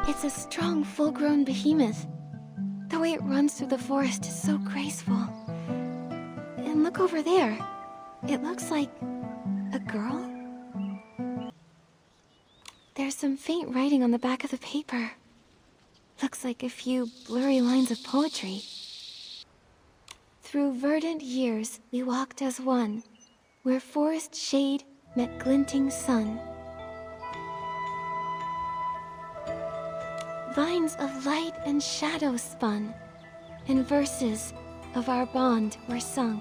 It's a strong, full-grown behemoth. The way it runs through the forest is so graceful. And look over there. It looks like a girl? There's some faint writing on the back of the paper. Looks like a few blurry lines of poetry. Through verdant years we walked as one, where forest shade met glinting sun. Vines of light and shadow spun, and verses of our bond were sung.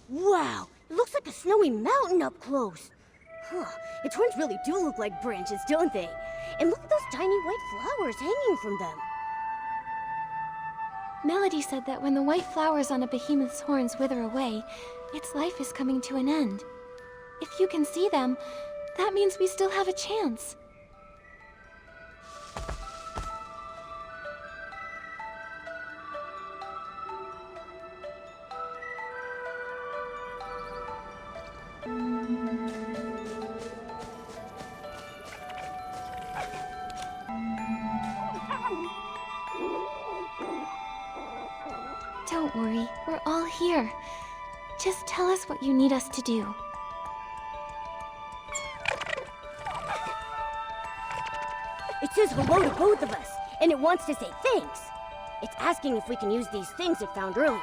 Wow, it looks like a snowy mountain up close. Huh, its horns really do look like branches, don't they? And look at those tiny white flowers hanging from them. Melody said that when the white flowers on a behemoth's horns wither away, its life is coming to an end. If you can see them, that means we still have a chance. Don't worry, we're all here. Just tell us what you need us to do. It says hello to both of us, and it wants to say thanks. It's asking if we can use these things it found earlier.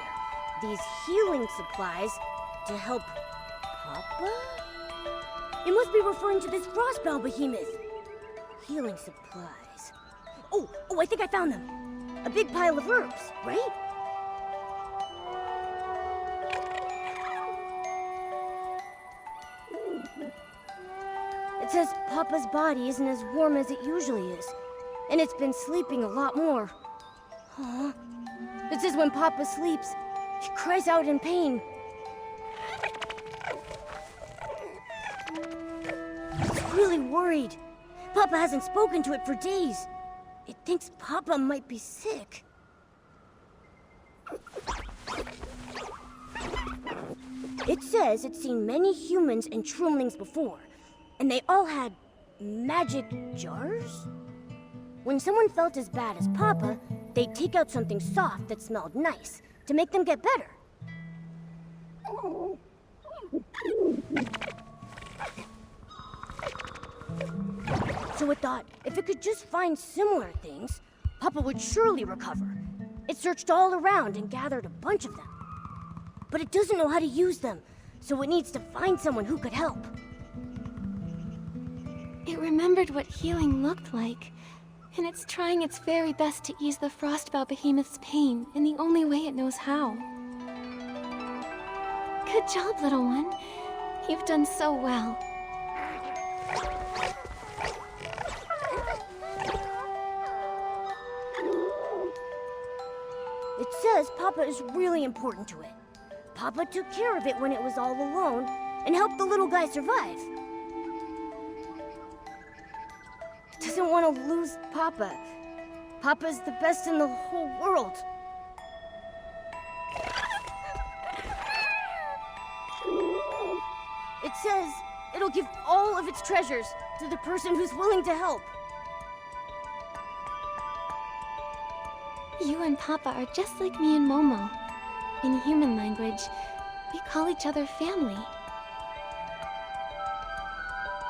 These healing supplies to help Papa? It must be referring to this frostbound behemoth. Healing supplies. Oh, I think I found them. A big pile of herbs, right? It says Papa's body isn't as warm as it usually is, and it's been sleeping a lot more. Huh? It says when Papa sleeps, he cries out in pain. It's really worried. Papa hasn't spoken to it for days. It thinks Papa might be sick. It says it's seen many humans and Troomlings before, and they all had magic jars? When someone felt as bad as Papa, they'd take out something soft that smelled nice to make them get better. So it thought if it could just find similar things, Papa would surely recover. It searched all around and gathered a bunch of them. But it doesn't know how to use them, so it needs to find someone who could help. It remembered what healing looked like, and it's trying its very best to ease the Frostbow Behemoth's pain in the only way it knows how. Good job, little one. You've done so well. It says Papa is really important to it. Papa took care of it when it was all alone and helped the little guy survive. It doesn't want to lose Papa. Papa's the best in the whole world. It says it'll give all of its treasures to the person who's willing to help. You and Papa are just like me and Momo. In human language, we call each other family.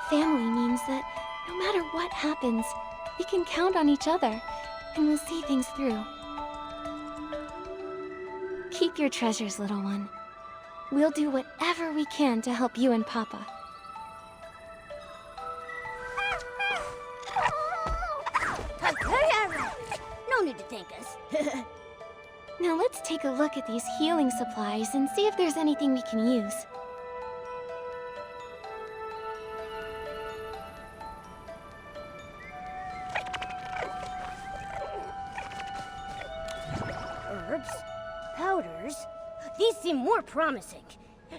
Family means that no matter what happens, we can count on each other, and we'll see things through. Keep your treasures, little one. We'll do whatever we can to help you and Papa. No need to thank us. Now let's take a look at these healing supplies and see if there's anything we can use. Herbs, powders. These seem more promising.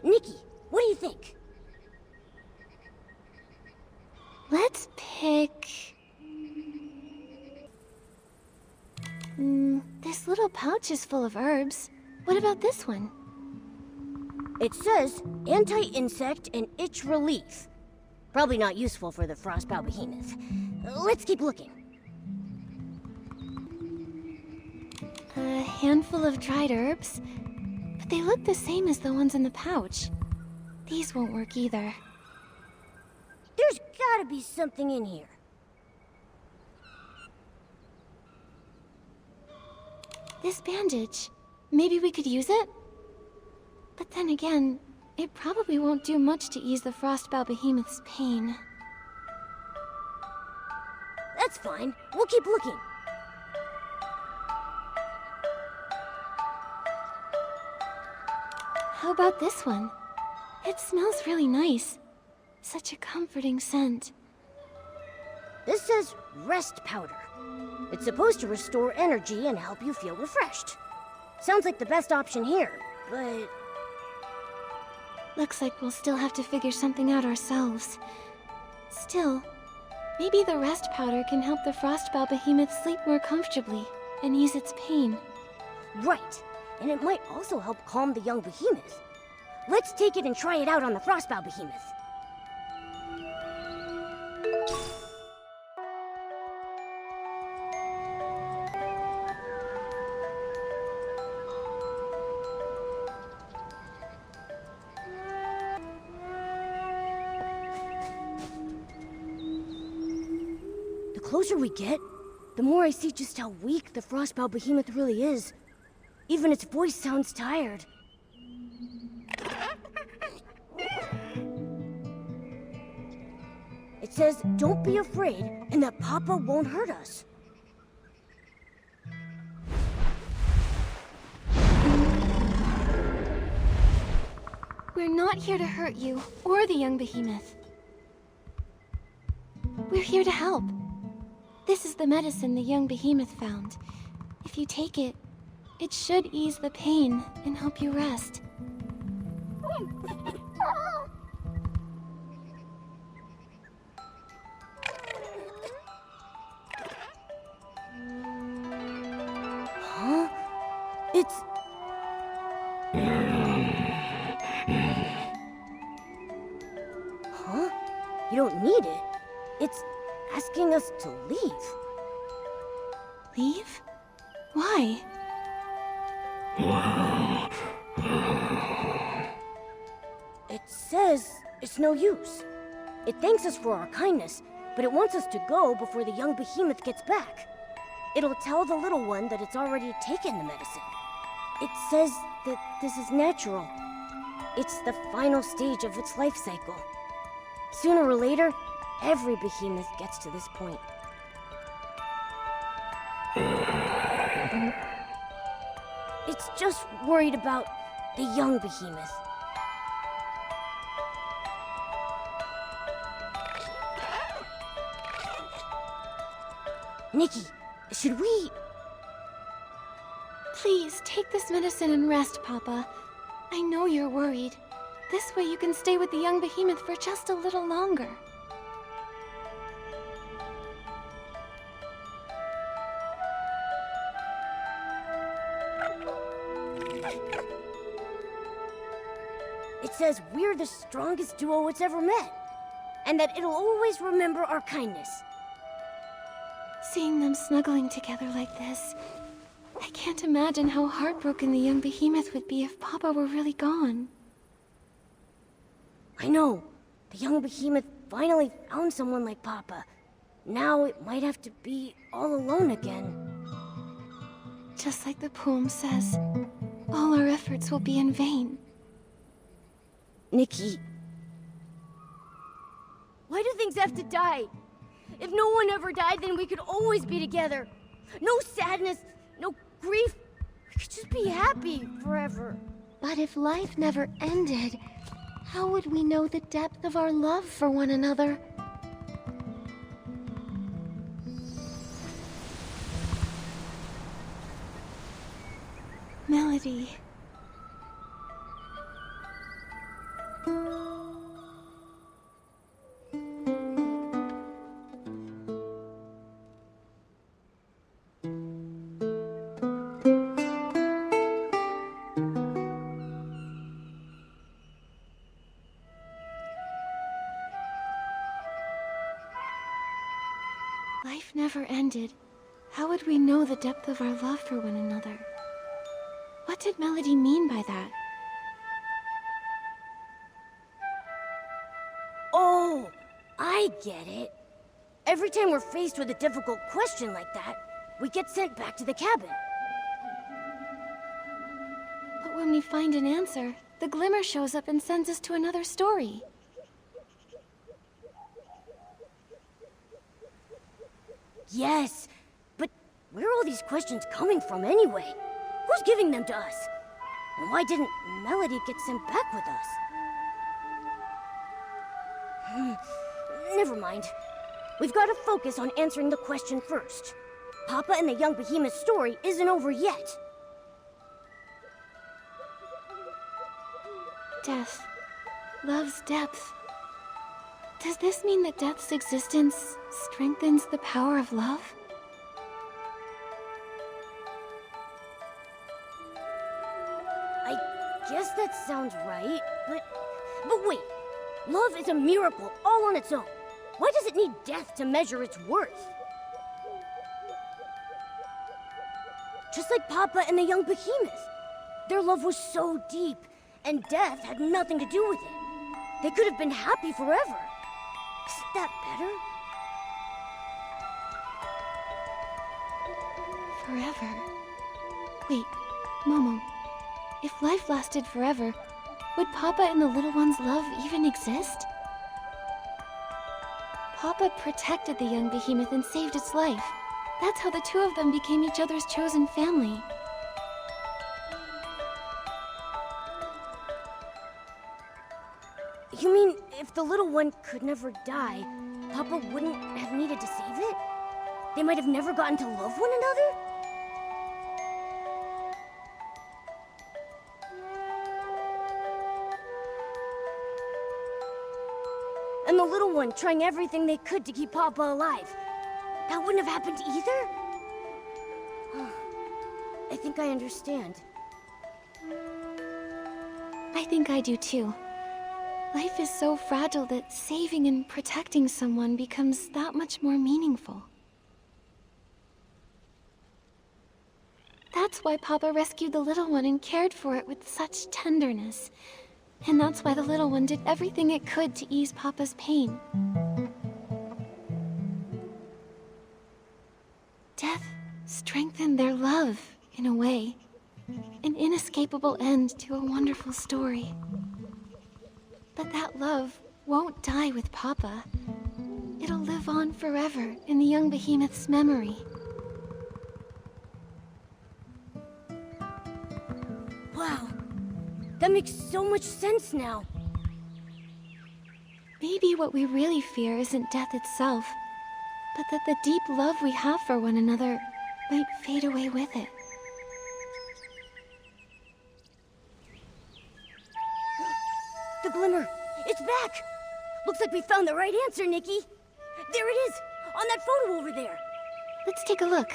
Nikki, what do you think? Let's pick This little pouch is full of herbs. What about this one? It says anti-insect and itch relief. Probably not useful for the frostbow behemoth. Let's keep looking. A handful of dried herbs, but they look the same as the ones in the pouch. These won't work either. There's gotta be something in here. This bandage. Maybe we could use it? But then again, it probably won't do much to ease the frostbow behemoth's pain. That's fine. We'll keep looking. How about this one? It smells really nice. Such a comforting scent. This says rest powder. It's supposed to restore energy and help you feel refreshed. Sounds like the best option here, but... Looks like we'll still have to figure something out ourselves. Still, maybe the rest powder can help the frostbow behemoth sleep more comfortably and ease its pain. Right, and it might also help calm the young behemoth. Let's take it and try it out on the frostbow behemoth. The closer we get, the more I see just how weak the frostbow behemoth really is. Even its voice sounds tired. It says, don't be afraid, and that Papa won't hurt us. We're not here to hurt you, or the young behemoth. We're here to help. This is the medicine the young behemoth found. If you take it, it should ease the pain and help you rest. Huh? It's... Huh? You don't need it. It's asking us to leave. Leave? Why? It says it's no use. It thanks us for our kindness, but it wants us to go before the young behemoth gets back. It'll tell the little one that it's already taken the medicine. It says that this is natural. It's the final stage of its life cycle. Sooner or later, every behemoth gets to this point. It's just worried about the young behemoth. Nikki, should we... Please, take this medicine and rest, Papa. I know you're worried. This way you can stay with the young behemoth for just a little longer. It says we're the strongest duo it's ever met, and that it'll always remember our kindness. Seeing them snuggling together like this, I can't imagine how heartbroken the young behemoth would be if Papa were really gone. I know. The young behemoth finally found someone like Papa. Now it might have to be all alone again. Just like the poem says, all our efforts will be in vain. Nikki. Why do things have to die? If no one ever died, then we could always be together. No sadness, no grief. We could just be happy forever. But if life never ended, how would we know the depth of our love for one another? Melody. life never ended, how would we know the depth of our love for one another? What did Melody mean by that? Oh, I get it. Every time we're faced with a difficult question like that, we get sent back to the cabin. But when we find an answer, the glimmer shows up and sends us to another story. Yes, but where are all these questions coming from anyway? Who's giving them to us? And why didn't Melody get sent back with us? Never mind. We've got to focus on answering the question first. Papa and the young behemoth story isn't over yet. Death. Love's depth. Does this mean that death's existence strengthens the power of love? I guess that sounds right, but wait. Love is a miracle all on its own. Why does it need death to measure its worth? Just like Papa and the young behemoth. Their love was so deep, and death had nothing to do with it. They could have been happy forever. Isn't that better? Forever? Wait, Momo. If life lasted forever, would Papa and the little one's love even exist? Papa protected the young behemoth and saved its life. That's how the two of them became each other's chosen family. You mean if the little one could never die, Papa wouldn't have needed to save it? They might have never gotten to love one another? And the little one trying everything they could to keep Papa alive. That wouldn't have happened either? I think I understand. I think I do too. Life is so fragile that saving and protecting someone becomes that much more meaningful. That's why Papa rescued the little one and cared for it with such tenderness. And that's why the little one did everything it could to ease Papa's pain. Death strengthened their love, in a way. An inescapable end to a wonderful story. But that love won't die with Papa. It'll live on forever in the young behemoth's memory. Wow. That makes so much sense now. Maybe what we really fear isn't death itself, but that the deep love we have for one another might fade away with it. The glimmer! It's back! Looks like we found the right answer, Nikki! There it is! On that photo over there! Let's take a look.